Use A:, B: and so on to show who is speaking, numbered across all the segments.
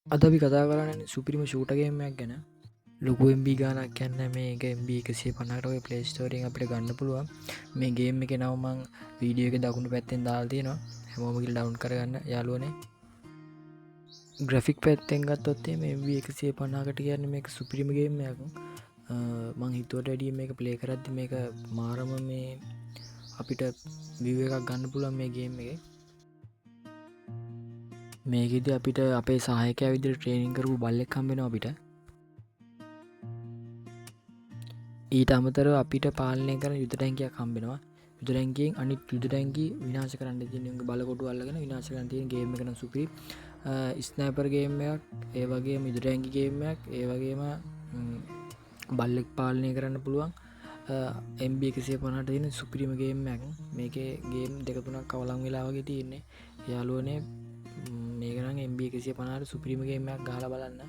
A: අද අපි කතා කරන්න සුපිරිම ෂූටගේමයක් ගැන ලොකු MB ගානක් යන්න මේ MB 150ට ඔය ප්ලේ ස්ටෝරියෙන් අපිට ගන්න පුළුවන් මේ ගේම් එක නවමං වීඩියෝ එක දකුණු පැත්තෙන් දාලා තියෙනවා හැමෝමගිල් ඩවුන් කරගන්න යාලුවනේ ග්‍රෆික් පැත්තෙන් ගත්තොත්තේ මේ MB 150කට කියන්න මේක සුපිරිම ගේම්යක් මං හිතුවට වැඩිය මේක ප්ලේ කරද්දි මේක මාරම මේ අපිට විව එකක් ගන්න පුළුවන් මේ ගේම් එක මේකෙද අපිට අපේ සහයක විදිර ට්‍රේනිං කරපු බල්ලෙක් කම්බෙනවා අපිට ඊට අමතර අපිට පාලනය කර යුදටැන්කයක් කම්බෙනවා යුදරැන්කින් අනිත් යුදටැන්කි විනාශ කරන්න තියන බලකොටු අල්ලගෙන විනාශ කරන්න තියෙන ගේම එකන සුපි ස්නෑපර්ගේමයක් ඒ වගේ මිදුරැංගි ගේමයක් ඒ වගේම බල්ලෙක් පාලනය කරන්න පුළුවන් MB 150ට තියෙන සුපිරිම ගේම්මයක් මේක ගේම් දෙකතුනක් කවලං වෙලා වගේ තියෙන්නේ යාලුවනේ මේකනම් MB 150ට සුපිරිම ගේම්මයක් ගහල බලන්න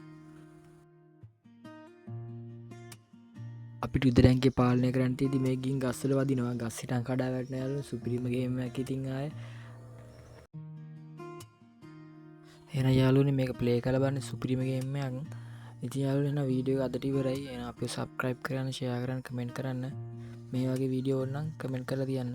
A: අපිට යුදරැන්ගේ පාලනය කරන්ටේද මේ ගින් ගස්සල වදිනවා ගස්සිටන් කඩා වැටන යාලු සුපිරිමගේමයක් ඉතිං අය එන යාලුවනේ මේක ප්ලේ කලබන්න සුපිරිමගේමයක් ඉති යාලු එන වීඩියෝ අදටිවරයි එන අප සබස්ක්‍රයිබ් කරන්න ෂයා කරන්න කමෙන්ට් කරන්න මේ වගේ වීඩියෝ ඔන්නම් කමෙන්ට් කර තියන්න